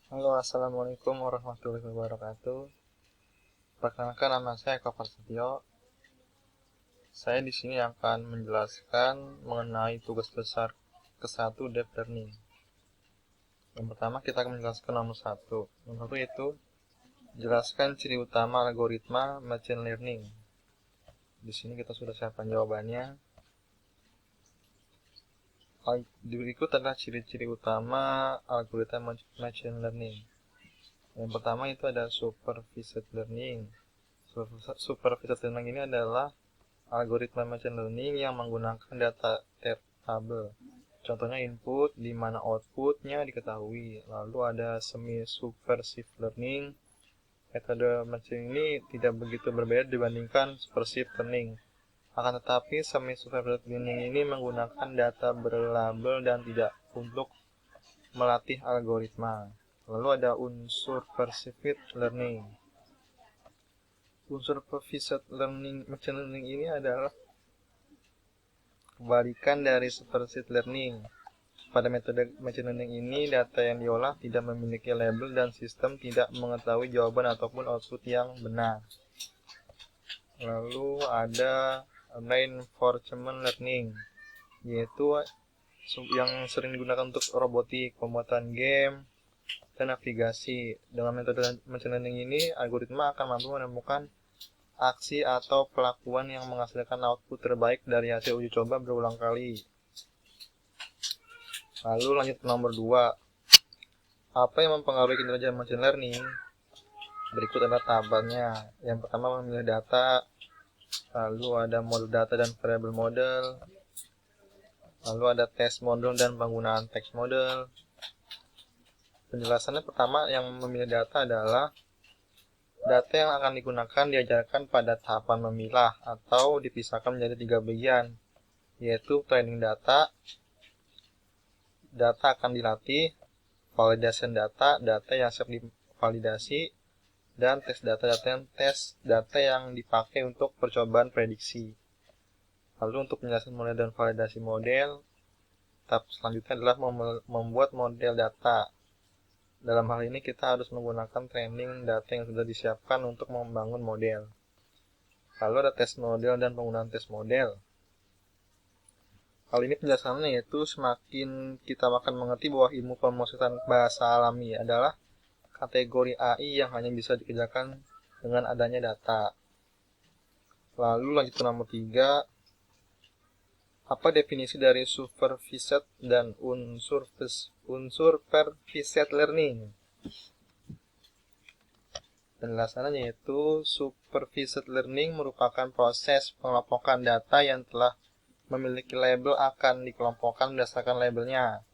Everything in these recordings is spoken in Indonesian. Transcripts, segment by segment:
Halo, assalamualaikum warahmatullahi wabarakatuh. Perkenalkan, nama saya Eko Prasetyo. Saya di sini akan menjelaskan mengenai tugas besar ke-1 Deep Learning. Yang pertama, kita akan menjelaskan nomor 1. Nomor 1 yaitu jelaskan ciri utama algoritma machine learning. Di sini kita sudah siapkan jawabannya. Berikut adalah ciri-ciri utama algoritma machine learning. Yang pertama itu ada supervised learning. Supervised learning ini adalah algoritma machine learning yang menggunakan data tabel. Contohnya input, di mana outputnya diketahui. Lalu ada semi-supervised learning. Metode machine ini tidak begitu berbeda dibandingkan supervised learning. Akan tetapi, semi-supervised learning ini menggunakan data berlabel dan tidak untuk melatih algoritma. Lalu ada unsupervised learning. Unsupervised learning machine learning ini adalah kebalikan dari supervised learning. Pada metode machine learning ini, data yang diolah tidak memiliki label dan sistem tidak mengetahui jawaban ataupun output yang benar. Lalu ada reinforcement learning, yaitu yang sering digunakan untuk robotik, pembuatan game, dan navigasi. Dengan metode machine learning ini, algoritma akan mampu menemukan aksi atau pelakuan yang menghasilkan output terbaik dari hasil uji coba berulang kali. Lalu lanjut ke nomor 2. Apa yang mempengaruhi kinerja machine learning? Berikut adalah tabelnya. Yang pertama, memilih data. Lalu ada model data dan variable model. Lalu ada test model dan penggunaan text model. Penjelasannya pertama, yang memilih data adalah data yang akan digunakan diajarkan pada tahapan memilah atau dipisahkan menjadi 3 bagian, yaitu training data, data akan dilatih, validation data, data yang siap divalidasi, dan tes data yang dipakai untuk percobaan prediksi. Lalu untuk penjelasan model dan validasi model, tahap selanjutnya adalah membuat model data. Dalam hal ini kita harus menggunakan training data yang sudah disiapkan untuk membangun model. Lalu ada tes model dan penggunaan tes model. Hal ini penjelasannya yaitu semakin kita akan mengerti bahwa ilmu pemrosesan bahasa alami adalah kategori AI yang hanya bisa dikerjakan dengan adanya data. Lalu lanjut ke nomor 3. Apa definisi dari supervised dan unsupervised learning? Penjelasannya yaitu supervised learning merupakan proses pengelompokan data yang telah memiliki label akan dikelompokkan berdasarkan labelnya.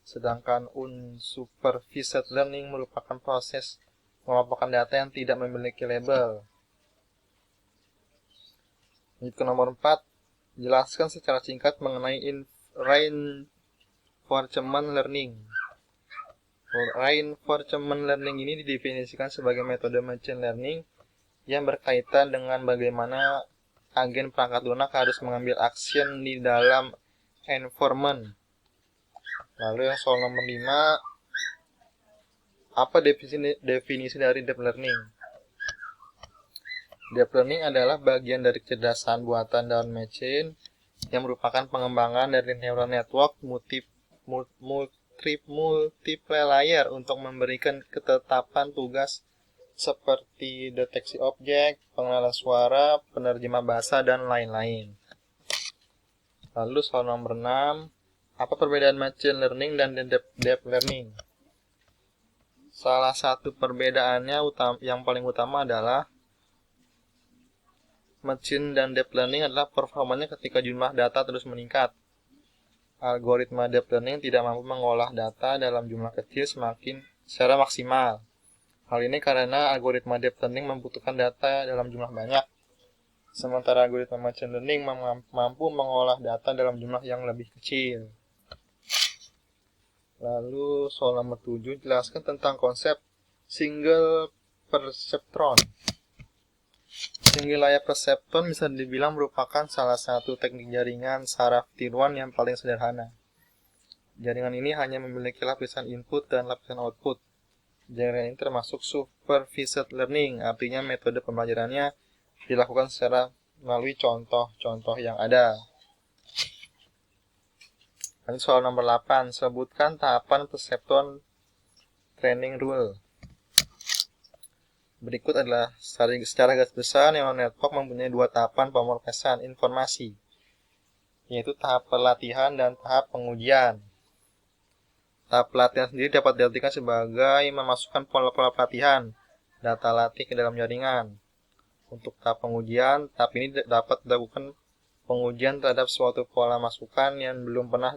Sedangkan unsupervised learning merupakan proses pengelompokan data yang tidak memiliki label. Lanjut ke nomor 4. Jelaskan secara singkat mengenai reinforcement learning. Reinforcement learning ini didefinisikan sebagai metode machine learning yang berkaitan dengan bagaimana agen perangkat lunak harus mengambil action di dalam environment. Lalu yang soal nomor 5, apa definisi dari deep learning? Deep learning adalah bagian dari kecerdasan buatan dalam machine yang merupakan pengembangan dari neural network multiple layer untuk memberikan ketetapan tugas seperti deteksi objek, pengenalan suara, penerjemah bahasa, dan lain-lain. Lalu soal nomor 6, apa perbedaan machine learning dan deep learning? Salah satu perbedaannya yang paling utama adalah machine dan deep learning adalah performanya ketika jumlah data terus meningkat. Algoritma deep learning tidak mampu mengolah data dalam jumlah kecil secara maksimal. Hal ini karena algoritma deep learning membutuhkan data dalam jumlah banyak, sementara algoritma machine learning mampu mengolah data dalam jumlah yang lebih kecil. Lalu soal nomor 7, jelaskan tentang konsep single perceptron. Single layer perceptron bisa dibilang merupakan salah satu teknik jaringan saraf tiruan yang paling sederhana. Jaringan ini hanya memiliki lapisan input dan lapisan output. Genre ini termasuk supervised learning, artinya metode pembelajarannya dilakukan secara melalui contoh-contoh yang ada. Lanjut soal nomor 8, sebutkan tahapan perceptron training rule. Berikut adalah secara garis besar neural network mempunyai dua tahapan pemrosesan informasi, yaitu tahap pelatihan dan tahap pengujian. Tahap pelatihan sendiri dapat diartikan sebagai memasukkan pola-pola pelatihan data latih ke dalam jaringan. Untuk tahap pengujian, tahap ini dapat dilakukan pengujian terhadap suatu pola masukan yang belum pernah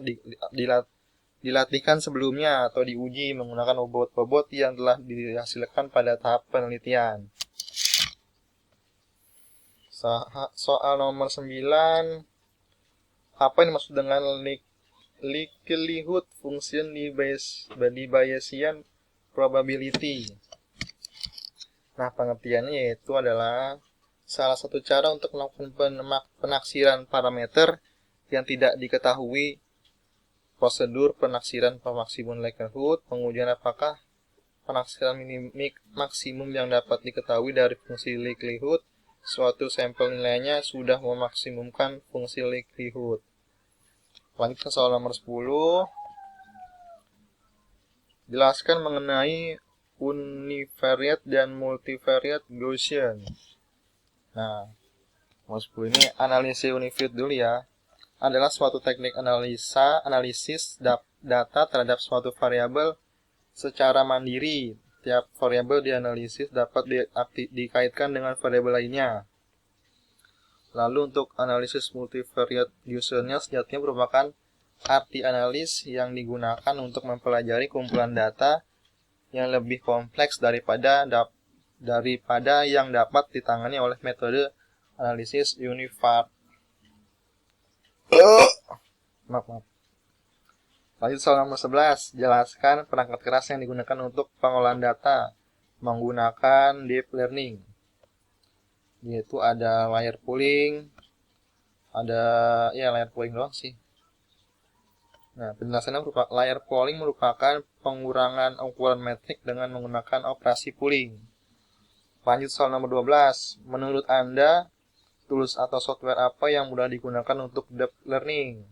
dilatihkan sebelumnya atau diuji menggunakan bobot-bobot yang telah dihasilkan pada tahap penelitian. Soal nomor 9, apa yang dimaksud dengan likelihood function di Bayesian probability? Nah, pengertiannya yaitu adalah salah satu cara untuk melakukan penaksiran parameter yang tidak diketahui. Prosedur penaksiran maksimum likelihood, pengujian apakah penaksiran maksimum yang dapat diketahui dari fungsi likelihood suatu sampel nilainya sudah memaksimumkan fungsi likelihood. Lanjut ke soal nomor 10. Jelaskan mengenai univariate dan multivariate Gaussian. Nah, nomor 10 ini analisis univariate dulu ya. Adalah suatu teknik analisis data terhadap suatu variabel secara mandiri. Tiap variabel dianalisis dapat dikaitkan dengan variabel lainnya. Lalu untuk analisis multivariate Gaussian-nya sejatinya merupakan arti analis yang digunakan untuk mempelajari kumpulan data yang lebih kompleks daripada yang dapat ditangani oleh metode analisis univariate. Maaf. Lanjut soal nomor 11. Jelaskan perangkat keras yang digunakan untuk pengolahan data menggunakan deep learning. Yaitu ada layer pooling, layer pooling doang sih. Nah, penjelasannya layer pooling merupakan pengurangan ukuran metrik dengan menggunakan operasi pooling. Lanjut soal nomor 12. Menurut Anda, tools atau software apa yang mudah digunakan untuk deep learning?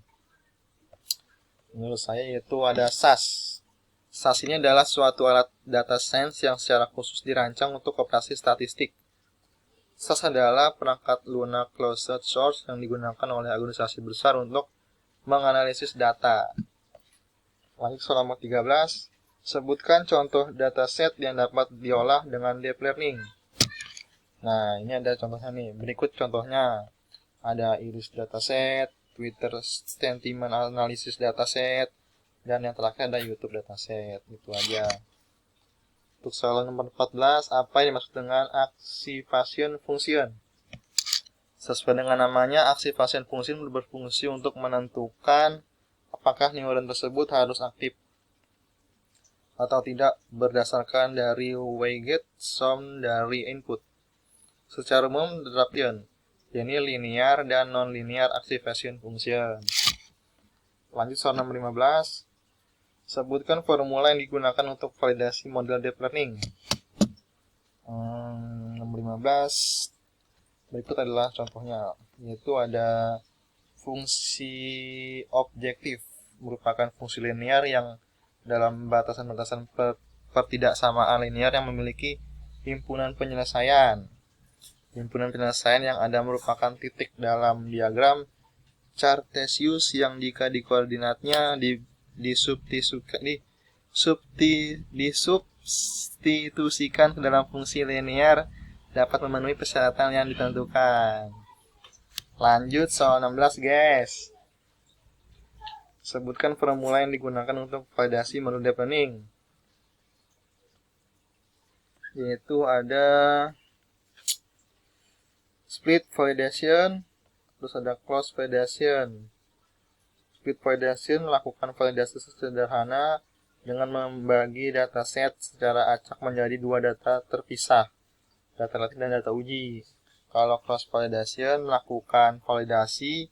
Menurut saya yaitu ada SAS. SAS ini adalah suatu alat data science yang secara khusus dirancang untuk operasi statistik. SAS adalah perangkat lunak closed source yang digunakan oleh organisasi besar untuk menganalisis data. Lanjut soal nomor 13. Sebutkan contoh dataset yang dapat diolah dengan deep learning. Nah, ini ada contohnya nih. Berikut contohnya. Ada Iris dataset, Twitter sentiment analysis dataset, dan yang terakhir ada YouTube dataset. Itu aja. Untuk soal nomor 14, apa yang dimaksud dengan activation function? Sesuai dengan namanya, activation function berfungsi untuk menentukan apakah neuron tersebut harus aktif atau tidak berdasarkan dari weighted sum dari input. Secara umum terdapat yakni linear dan non-linear activation function. Lanjut soal nomor 15. Sebutkan formula yang digunakan untuk validasi model deep learning. Nomor 15. Berikut adalah contohnya, yaitu ada fungsi objektif, merupakan fungsi linear yang dalam batasan-batasan pertidaksamaan linear yang memiliki himpunan penyelesaian. Himpunan penyelesaian yang ada merupakan titik dalam diagram Cartesius yang jika koordinatnya disubstitusikan ke dalam fungsi linear dapat memenuhi persyaratan yang ditentukan. Lanjut soal 16 guys. Sebutkan formula yang digunakan untuk validasi model deep learning. Yaitu ada split validation, terus ada cross validation. Split validation melakukan validasi sederhana dengan membagi dataset secara acak menjadi dua data terpisah, data latih dan data uji. Kalau cross validation melakukan validasi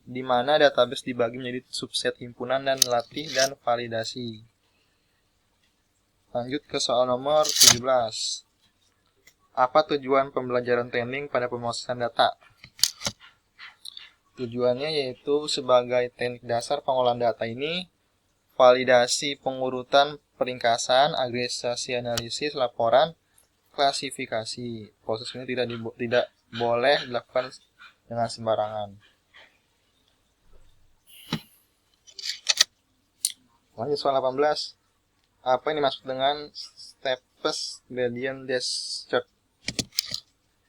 di mana database dibagi menjadi subset himpunan dan latih dan validasi. Lanjut ke soal nomor 17. Apa tujuan pembelajaran training pada pemrosesan data? Tujuannya yaitu sebagai teknik dasar pengolahan data ini, validasi pengurutan peringkasan, agregasi analisis, laporan, klasifikasi. Proses ini tidak boleh dilakukan dengan sembarangan. Lanjut soal 18. Apa yang dimaksud dengan steepest gradient descent?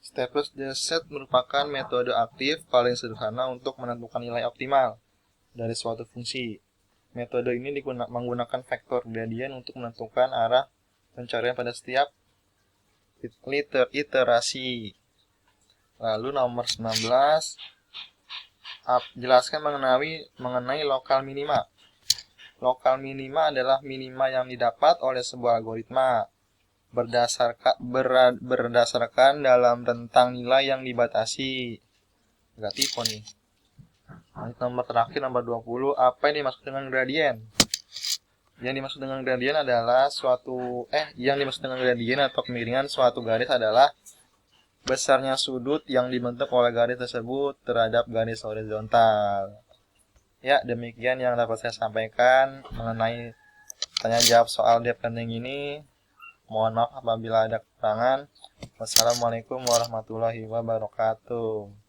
Steepest descent merupakan metode aktif paling sederhana untuk menentukan nilai optimal dari suatu fungsi. Metode ini menggunakan vektor gradient untuk menentukan arah pencarian pada setiap iterasi. Lalu nomor 19. Jelaskan mengenai lokal minima. Lokal minima adalah minima yang didapat oleh sebuah algoritma berdasarkan dalam rentang nilai yang dibatasi. Agak tipe nih. Nomor terakhir, nomor 20. Apa yang dimaksud dengan gradien? Yang dimaksud dengan gradien adalah atau kemiringan suatu garis adalah besarnya sudut yang dibentuk oleh garis tersebut terhadap garis horizontal. Ya, demikian yang dapat saya sampaikan mengenai tanya jawab soal deep learning ini. Mohon maaf apabila ada kekurangan. Wassalamualaikum warahmatullahi wabarakatuh.